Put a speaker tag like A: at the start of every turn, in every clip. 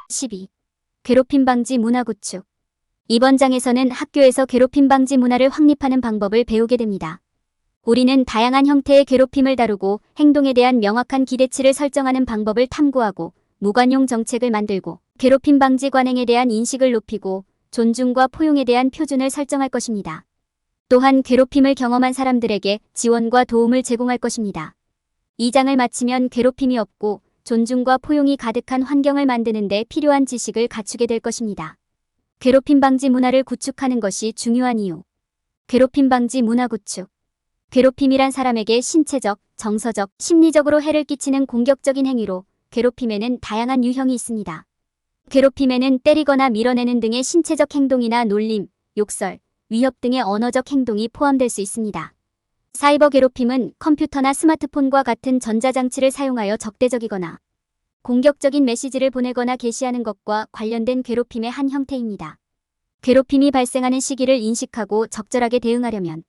A: 12. 괴롭힘 방지 문화 구축. 이번 장에서는 학교에서 괴롭힘 방지 문화를 확립하는 방법을 배우게 됩니다. 우리는 다양한 형태의 괴롭힘을 다루고 행동에 대한 명확한 기대치를 설정하는 방법을 탐구하고 무관용 정책을 만들고 괴롭힘 방지 관행에 대한 인식을 높이고 존중과 포용에 대한 표준을 설정할 것입니다. 또한 괴롭힘을 경험한 사람들에게 지원과 도움을 제공할 것입니다. 이 장을 마치면 괴롭힘이 없고 존중과 포용이 가득한 환경을 만드는 데 필요한 지식을 갖추게 될 것입니다. 괴롭힘 방지 문화를 구축하는 것이 중요한 이유. 괴롭힘 방지 문화 구축. 괴롭힘이란 사람에게 신체적, 정서적, 심리적으로 해를 끼치는 공격적인 행위로 괴롭힘에는 다양한 유형이 있습니다. 괴롭힘에는 때리거나 밀어내는 등의 신체적 행동이나 놀림, 욕설, 위협 등의 언어적 행동이 포함될 수 있습니다. 사이버 괴롭힘은 컴퓨터나 스마트폰과 같은 전자장치를 사용하여 적대적이거나 공격적인 메시지를 보내거나 게시하는 것과 관련된 괴롭힘의 한 형태입니다. 괴롭힘이 발생하는 시기를 인식하고 적절하게 대응하려면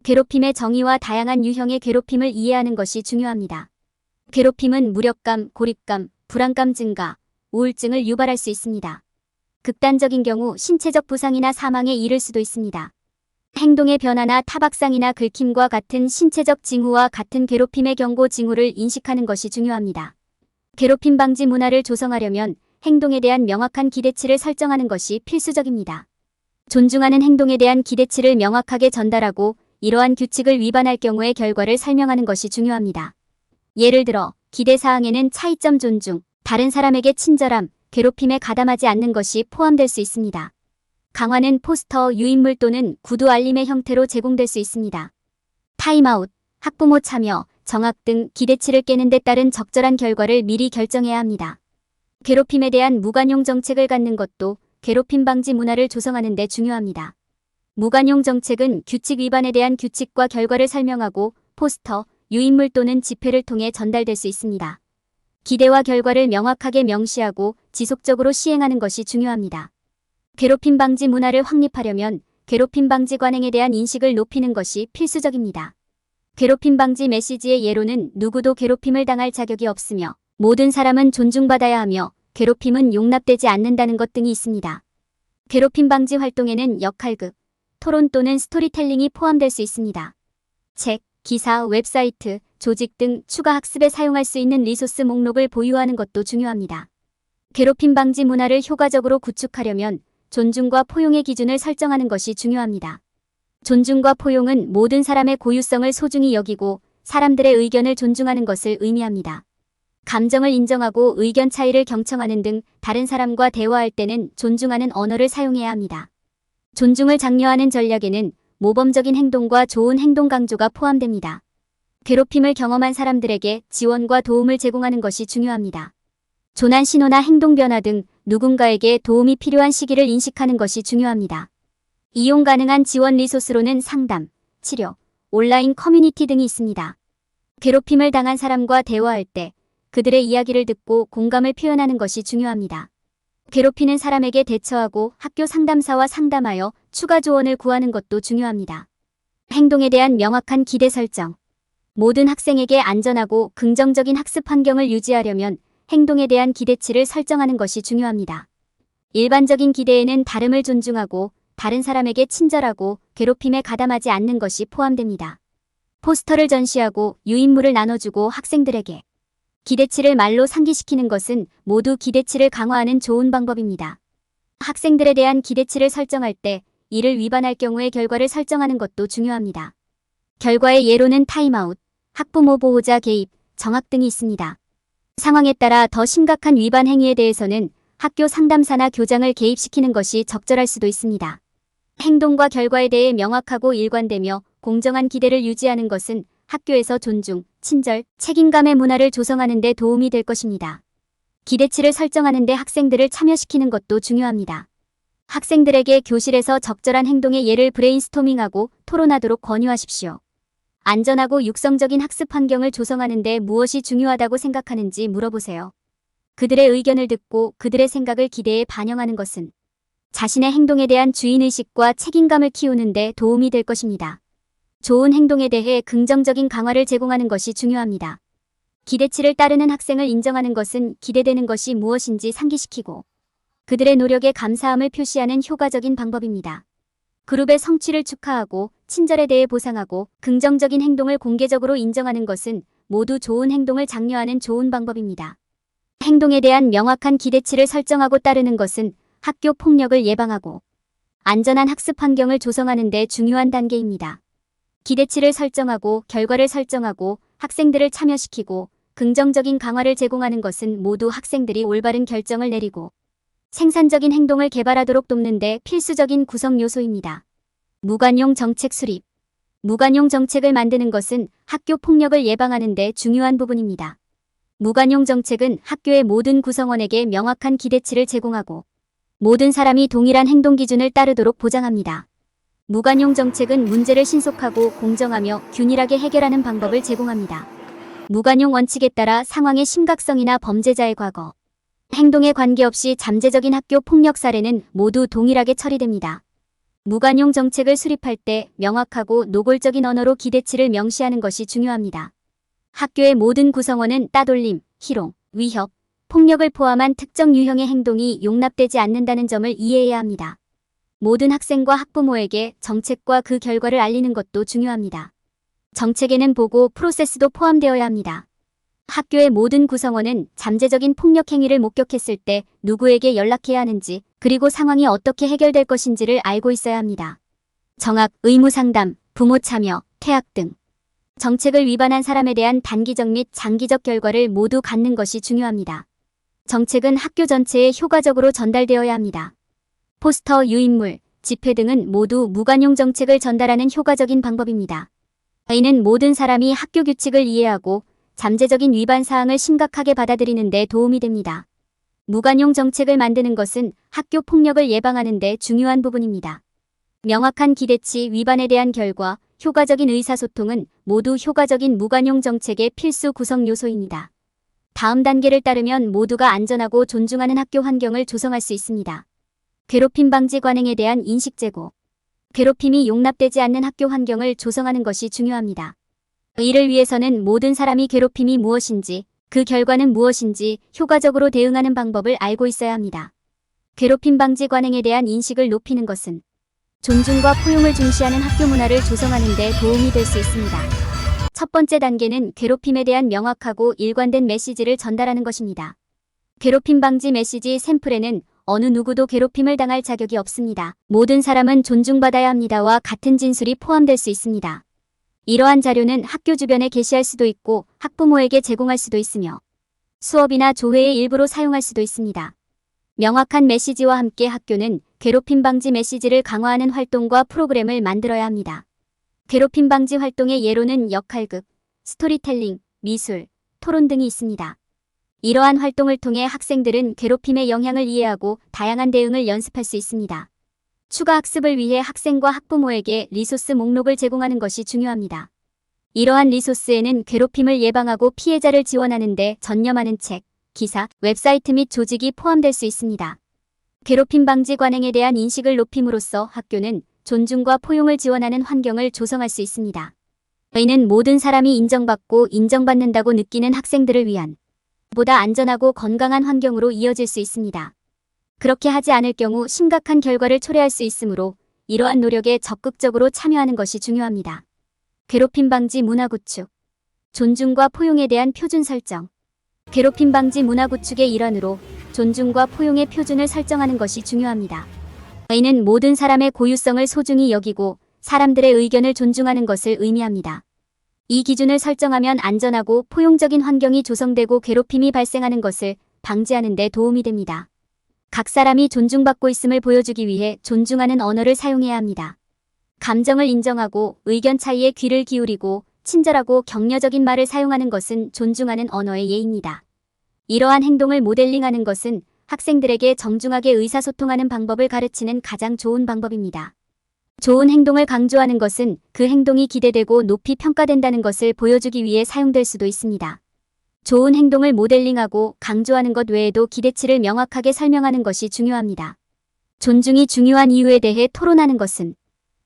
A: 괴롭힘의 정의와 다양한 유형의 괴롭힘을 이해하는 것이 중요합니다. 괴롭힘은 무력감, 고립감, 불안감 증가, 우울증을 유발할 수 있습니다. 극단적인 경우 신체적 부상이나 사망에 이를 수도 있습니다. 행동의 변화나 타박상이나 긁힘과 같은 신체적 징후와 같은 괴롭힘의 경고 징후를 인식하는 것이 중요합니다. 괴롭힘 방지 문화를 조성하려면 행동에 대한 명확한 기대치를 설정하는 것이 필수적입니다. 존중하는 행동에 대한 기대치를 명확하게 전달하고 이러한 규칙을 위반할 경우의 결과를 설명하는 것이 중요합니다. 예를 들어 기대사항에는 차이점 존중, 다른 사람에게 친절함, 괴롭힘에 가담하지 않는 것이 포함될 수 있습니다. 강화는 포스터, 유인물 또는 구두 알림의 형태로 제공될 수 있습니다. 타임아웃, 학부모 참여, 정학 등 기대치를 깨는 데 따른 적절한 결과를 미리 결정해야 합니다. 괴롭힘에 대한 무관용 정책을 갖는 것도 괴롭힘 방지 문화를 조성하는 데 중요합니다. 무관용 정책은 규칙 위반에 대한 규칙과 결과를 설명하고 포스터, 유인물 또는 집회를 통해 전달될 수 있습니다. 기대와 결과를 명확하게 명시하고 지속적으로 시행하는 것이 중요합니다. 괴롭힘 방지 문화를 확립하려면 괴롭힘 방지 관행에 대한 인식을 높이는 것이 필수적입니다. 괴롭힘 방지 메시지의 예로는 누구도 괴롭힘을 당할 자격이 없으며 모든 사람은 존중받아야 하며 괴롭힘은 용납되지 않는다는 것 등이 있습니다. 괴롭힘 방지 활동에는 역할극, 토론 또는 스토리텔링이 포함될 수 있습니다. 책, 기사, 웹사이트, 조직 등 추가 학습에 사용할 수 있는 리소스 목록을 보유하는 것도 중요합니다. 괴롭힘 방지 문화를 효과적으로 구축하려면 존중과 포용의 기준을 설정하는 것이 중요합니다. 존중과 포용은 모든 사람의 고유성을 소중히 여기고 사람들의 의견을 존중하는 것을 의미합니다. 감정을 인정하고 의견 차이를 경청하는 등 다른 사람과 대화할 때는 존중하는 언어를 사용해야 합니다. 존중을 장려하는 전략에는 모범적인 행동과 좋은 행동 강조가 포함됩니다. 괴롭힘을 경험한 사람들에게 지원과 도움을 제공하는 것이 중요합니다. 조난 신호나 행동 변화 등 누군가에게 도움이 필요한 시기를 인식하는 것이 중요합니다. 이용 가능한 지원 리소스로는 상담, 치료, 온라인 커뮤니티 등이 있습니다. 괴롭힘을 당한 사람과 대화할 때 그들의 이야기를 듣고 공감을 표현하는 것이 중요합니다. 괴롭히는 사람에게 대처하고 학교 상담사와 상담하여 추가 조언을 구하는 것도 중요합니다. 행동에 대한 명확한 기대 설정. 모든 학생에게 안전하고 긍정적인 학습 환경을 유지하려면 행동에 대한 기대치를 설정하는 것이 중요합니다. 일반적인 기대에는 다름을 존중하고 다른 사람에게 친절하고 괴롭힘에 가담하지 않는 것이 포함됩니다. 포스터를 전시하고 유인물을 나눠주고 학생들에게 기대치를 말로 상기시키는 것은 모두 기대치를 강화하는 좋은 방법입니다. 학생들에 대한 기대치를 설정할 때 이를 위반할 경우의 결과를 설정하는 것도 중요합니다. 결과의 예로는 타임아웃, 학부모 보호자 개입, 정학 등이 있습니다. 상황에 따라 더 심각한 위반 행위에 대해서는 학교 상담사나 교장을 개입시키는 것이 적절할 수도 있습니다. 행동과 결과에 대해 명확하고 일관되며 공정한 기대를 유지하는 것은 학교에서 존중, 친절, 책임감의 문화를 조성하는 데 도움이 될 것입니다. 기대치를 설정하는 데 학생들을 참여시키는 것도 중요합니다. 학생들에게 교실에서 적절한 행동의 예를 브레인스토밍하고 토론하도록 권유하십시오. 안전하고 육성적인 학습 환경을 조성하는 데 무엇이 중요하다고 생각하는지 물어보세요. 그들의 의견을 듣고 그들의 생각을 기대에 반영하는 것은 자신의 행동에 대한 주인의식과 책임감을 키우는 데 도움이 될 것입니다. 좋은 행동에 대해 긍정적인 강화를 제공하는 것이 중요합니다. 기대치를 따르는 학생을 인정하는 것은 기대되는 것이 무엇인지 상기시키고 그들의 노력에 감사함을 표시하는 효과적인 방법입니다. 그룹의 성취를 축하하고 친절에 대해 보상하고 긍정적인 행동을 공개적으로 인정하는 것은 모두 좋은 행동을 장려하는 좋은 방법입니다. 행동에 대한 명확한 기대치를 설정하고 따르는 것은 학교 폭력을 예방하고 안전한 학습 환경을 조성하는 데 중요한 단계입니다. 기대치를 설정하고 결과를 설정하고 학생들을 참여시키고 긍정적인 강화를 제공하는 것은 모두 학생들이 올바른 결정을 내리고 생산적인 행동을 개발하도록 돕는 데 필수적인 구성 요소입니다. 무관용 정책 수립. 무관용 정책을 만드는 것은 학교 폭력을 예방하는 데 중요한 부분입니다. 무관용 정책은 학교의 모든 구성원에게 명확한 기대치를 제공하고 모든 사람이 동일한 행동 기준을 따르도록 보장합니다. 무관용 정책은 문제를 신속하고 공정하며 균일하게 해결하는 방법을 제공합니다. 무관용 원칙에 따라 상황의 심각성이나 범죄자의 과거, 행동에 관계없이 잠재적인 학교 폭력 사례는 모두 동일하게 처리됩니다. 무관용 정책을 수립할 때 명확하고 노골적인 언어로 기대치를 명시하는 것이 중요합니다. 학교의 모든 구성원은 따돌림, 희롱, 위협, 폭력을 포함한 특정 유형의 행동이 용납되지 않는다는 점을 이해해야 합니다. 모든 학생과 학부모에게 정책과 그 결과를 알리는 것도 중요합니다. 정책에는 보고 프로세스도 포함되어야 합니다. 학교의 모든 구성원은 잠재적인 폭력 행위를 목격했을 때 누구에게 연락해야 하는지 그리고 상황이 어떻게 해결될 것인지를 알고 있어야 합니다. 정학, 의무 상담, 부모 참여, 퇴학 등 정책을 위반한 사람에 대한 단기적 및 장기적 결과를 모두 갖는 것이 중요합니다. 정책은 학교 전체에 효과적으로 전달되어야 합니다. 포스터, 유인물, 집회 등은 모두 무관용 정책을 전달하는 효과적인 방법입니다. 이는 모든 사람이 학교 규칙을 이해하고 잠재적인 위반 사항을 심각하게 받아들이는 데 도움이 됩니다. 무관용 정책을 만드는 것은 학교 폭력을 예방하는 데 중요한 부분입니다. 명확한 기대치, 위반에 대한 결과, 효과적인 의사소통은 모두 효과적인 무관용 정책의 필수 구성 요소입니다. 다음 단계를 따르면 모두가 안전하고 존중하는 학교 환경을 조성할 수 있습니다. 괴롭힘 방지 관행에 대한 인식 제고. 괴롭힘이 용납되지 않는 학교 환경을 조성하는 것이 중요합니다. 이를 위해서는 모든 사람이 괴롭힘이 무엇인지, 그 결과는 무엇인지 효과적으로 대응하는 방법을 알고 있어야 합니다. 괴롭힘 방지 관행에 대한 인식을 높이는 것은 존중과 포용을 중시하는 학교 문화를 조성하는 데 도움이 될 수 있습니다. 첫 번째 단계는 괴롭힘에 대한 명확하고 일관된 메시지를 전달하는 것입니다. 괴롭힘 방지 메시지 샘플에는 어느 누구도 괴롭힘을 당할 자격이 없습니다. 모든 사람은 존중받아야 합니다와 같은 진술이 포함될 수 있습니다. 이러한 자료는 학교 주변에 게시할 수도 있고 학부모에게 제공할 수도 있으며 수업이나 조회의 일부로 사용할 수도 있습니다. 명확한 메시지와 함께 학교는 괴롭힘 방지 메시지를 강화하는 활동과 프로그램을 만들어야 합니다. 괴롭힘 방지 활동의 예로는 역할극, 스토리텔링, 미술, 토론 등이 있습니다. 이러한 활동을 통해 학생들은 괴롭힘의 영향을 이해하고 다양한 대응을 연습할 수 있습니다. 추가 학습을 위해 학생과 학부모에게 리소스 목록을 제공하는 것이 중요합니다. 이러한 리소스에는 괴롭힘을 예방하고 피해자를 지원하는 데 전념하는 책, 기사, 웹사이트 및 조직이 포함될 수 있습니다. 괴롭힘 방지 관행에 대한 인식을 높임으로써 학교는 존중과 포용을 지원하는 환경을 조성할 수 있습니다. 이는 모든 사람이 인정받고 인정받는다고 느끼는 학생들을 위한 보다 안전하고 건강한 환경으로 이어질 수 있습니다. 그렇게 하지 않을 경우 심각한 결과를 초래할 수 있으므로 이러한 노력에 적극적으로 참여하는 것이 중요합니다. 괴롭힘 방지 문화 구축. 존중과 포용에 대한 표준 설정. 괴롭힘 방지 문화 구축의 일환으로 존중과 포용의 표준을 설정하는 것이 중요합니다. 이는 모든 사람의 고유성을 소중히 여기고 사람들의 의견을 존중하는 것을 의미합니다. 이 기준을 설정하면 안전하고 포용적인 환경이 조성되고 괴롭힘이 발생하는 것을 방지하는 데 도움이 됩니다. 각 사람이 존중받고 있음을 보여주기 위해 존중하는 언어를 사용해야 합니다. 감정을 인정하고 의견 차이에 귀를 기울이고 친절하고 격려적인 말을 사용하는 것은 존중하는 언어의 예입니다. 이러한 행동을 모델링하는 것은 학생들에게 정중하게 의사소통하는 방법을 가르치는 가장 좋은 방법입니다. 좋은 행동을 강조하는 것은 그 행동이 기대되고 높이 평가된다는 것을 보여주기 위해 사용될 수도 있습니다. 좋은 행동을 모델링하고 강조하는 것 외에도 기대치를 명확하게 설명하는 것이 중요합니다. 존중이 중요한 이유에 대해 토론하는 것은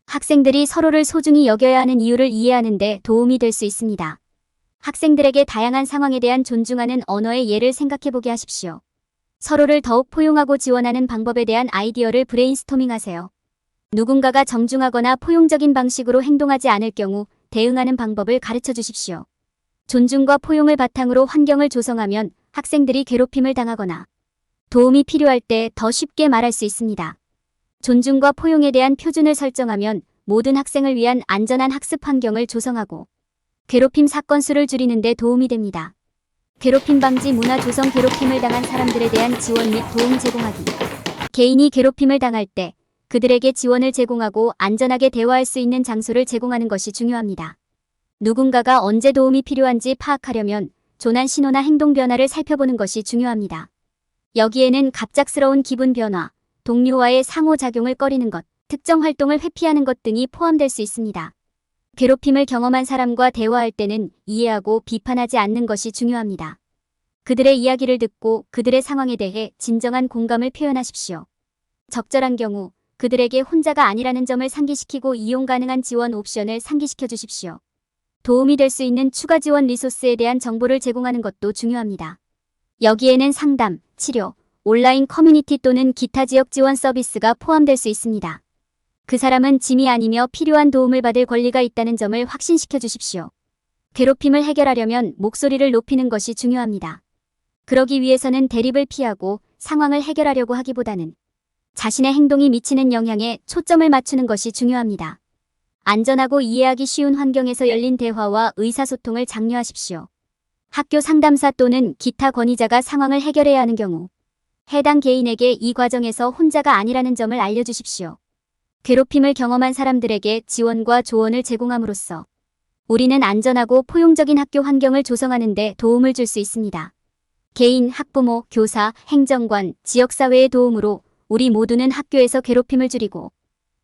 A: 학생들이 서로를 소중히 여겨야 하는 이유를 이해하는 데 도움이 될 수 있습니다. 학생들에게 다양한 상황에 대한 존중하는 언어의 예를 생각해보게 하십시오. 서로를 더욱 포용하고 지원하는 방법에 대한 아이디어를 브레인스토밍하세요. 누군가가 정중하거나 포용적인 방식으로 행동하지 않을 경우 대응하는 방법을 가르쳐 주십시오. 존중과 포용을 바탕으로 환경을 조성하면 학생들이 괴롭힘을 당하거나 도움이 필요할 때 더 쉽게 말할 수 있습니다. 존중과 포용에 대한 표준을 설정하면 모든 학생을 위한 안전한 학습 환경을 조성하고 괴롭힘 사건 수를 줄이는 데 도움이 됩니다. 괴롭힘 방지 문화 조성. 괴롭힘을 당한 사람들에 대한 지원 및 도움 제공하기. 개인이 괴롭힘을 당할 때 그들에게 지원을 제공하고 안전하게 대화할 수 있는 장소를 제공하는 것이 중요합니다. 누군가가 언제 도움이 필요한지 파악하려면 조난 신호나 행동 변화를 살펴보는 것이 중요합니다. 여기에는 갑작스러운 기분 변화, 동료와의 상호작용을 꺼리는 것, 특정 활동을 회피하는 것 등이 포함될 수 있습니다. 괴롭힘을 경험한 사람과 대화할 때는 이해하고 비판하지 않는 것이 중요합니다. 그들의 이야기를 듣고 그들의 상황에 대해 진정한 공감을 표현하십시오. 적절한 경우 그들에게 혼자가 아니라는 점을 상기시키고 이용 가능한 지원 옵션을 상기시켜 주십시오. 도움이 될 수 있는 추가 지원 리소스에 대한 정보를 제공하는 것도 중요합니다. 여기에는 상담, 치료, 온라인 커뮤니티 또는 기타 지역 지원 서비스가 포함될 수 있습니다. 그 사람은 짐이 아니며 필요한 도움을 받을 권리가 있다는 점을 확신시켜 주십시오. 괴롭힘을 해결하려면 목소리를 높이는 것이 중요합니다. 그러기 위해서는 대립을 피하고 상황을 해결하려고 하기보다는 자신의 행동이 미치는 영향에 초점을 맞추는 것이 중요합니다. 안전하고 이해하기 쉬운 환경에서 열린 대화와 의사소통을 장려하십시오. 학교 상담사 또는 기타 권위자가 상황을 해결해야 하는 경우 해당 개인에게 이 과정에서 혼자가 아니라는 점을 알려주십시오. 괴롭힘을 경험한 사람들에게 지원과 조언을 제공함으로써 우리는 안전하고 포용적인 학교 환경을 조성하는 데 도움을 줄 수 있습니다. 개인, 학부모, 교사, 행정관, 지역사회의 도움으로 우리 모두는 학교에서 괴롭힘을 줄이고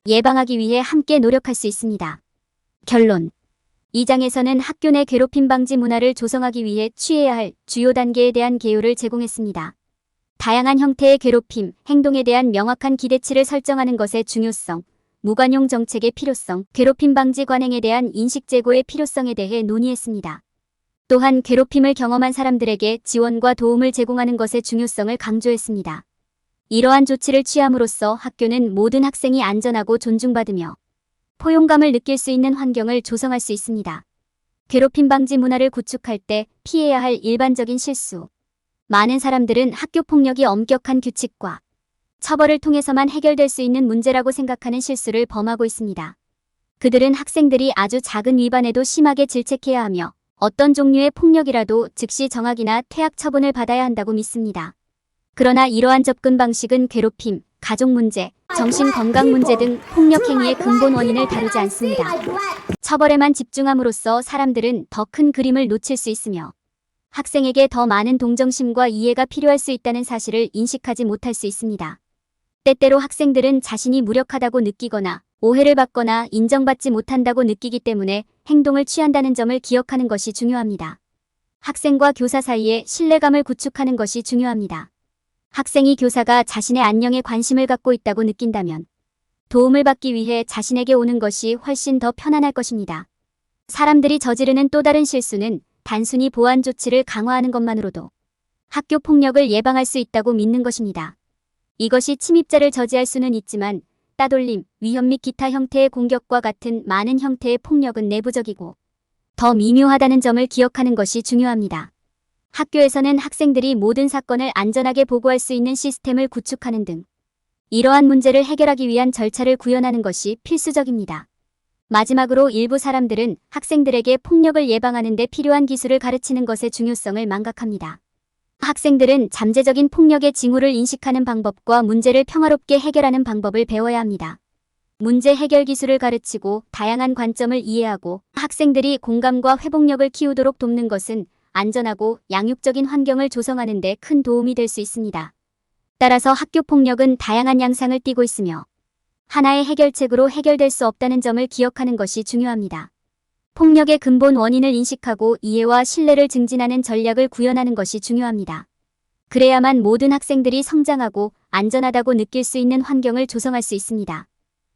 A: 예방하기 위해 함께 노력할 수 있습니다. 결론. 이 장에서는 학교 내 괴롭힘 방지 문화를 조성하기 위해 취해야 할 주요 단계에 대한 개요를 제공했습니다. 다양한 형태의 괴롭힘, 행동에 대한 명확한 기대치를 설정하는 것의 중요성, 무관용 정책의 필요성, 괴롭힘 방지 관행에 대한 인식 제고의 필요성에 대해 논의했습니다. 또한 괴롭힘을 경험한 사람들에게 지원과 도움을 제공하는 것의 중요성을 강조했습니다. 이러한 조치를 취함으로써 학교는 모든 학생이 안전하고 존중받으며 포용감을 느낄 수 있는 환경을 조성할 수 있습니다. 괴롭힘 방지 문화를 구축할 때 피해야 할 일반적인 실수. 많은 사람들은 학교 폭력이 엄격한 규칙과 처벌을 통해서만 해결될 수 있는 문제라고 생각하는 실수를 범하고 있습니다. 그들은 학생들이 아주 작은 위반에도 심하게 질책해야 하며 어떤 종류의 폭력이라도 즉시 정학이나 퇴학 처분을 받아야 한다고 믿습니다. 그러나 이러한 접근 방식은 괴롭힘, 가족 문제, 정신건강 문제 등 폭력 행위의 근본 원인을 다루지 않습니다. 처벌에만 집중함으로써 사람들은 더 큰 그림을 놓칠 수 있으며 학생에게 더 많은 동정심과 이해가 필요할 수 있다는 사실을 인식하지 못할 수 있습니다. 때때로 학생들은 자신이 무력하다고 느끼거나 오해를 받거나 인정받지 못한다고 느끼기 때문에 행동을 취한다는 점을 기억하는 것이 중요합니다. 학생과 교사 사이에 신뢰감을 구축하는 것이 중요합니다. 학생이 교사가 자신의 안녕에 관심을 갖고 있다고 느낀다면 도움을 받기 위해 자신에게 오는 것이 훨씬 더 편안할 것입니다. 사람들이 저지르는 또 다른 실수는 단순히 보안 조치를 강화하는 것만으로도 학교 폭력을 예방할 수 있다고 믿는 것입니다. 이것이 침입자를 저지할 수는 있지만 따돌림, 위협 및 기타 형태의 공격과 같은 많은 형태의 폭력은 내부적이고 더 미묘하다는 점을 기억하는 것이 중요합니다. 학교에서는 학생들이 모든 사건을 안전하게 보고할 수 있는 시스템을 구축하는 등 이러한 문제를 해결하기 위한 절차를 구현하는 것이 필수적입니다. 마지막으로 일부 사람들은 학생들에게 폭력을 예방하는 데 필요한 기술을 가르치는 것의 중요성을 망각합니다. 학생들은 잠재적인 폭력의 징후를 인식하는 방법과 문제를 평화롭게 해결하는 방법을 배워야 합니다. 문제 해결 기술을 가르치고 다양한 관점을 이해하고 학생들이 공감과 회복력을 키우도록 돕는 것은 안전하고 양육적인 환경을 조성하는 데 큰 도움이 될 수 있습니다. 따라서 학교 폭력은 다양한 양상을 띠고 있으며 하나의 해결책으로 해결될 수 없다는 점을 기억하는 것이 중요합니다. 폭력의 근본 원인을 인식하고 이해와 신뢰를 증진하는 전략을 구현하는 것이 중요합니다. 그래야만 모든 학생들이 성장하고 안전하다고 느낄 수 있는 환경을 조성할 수 있습니다.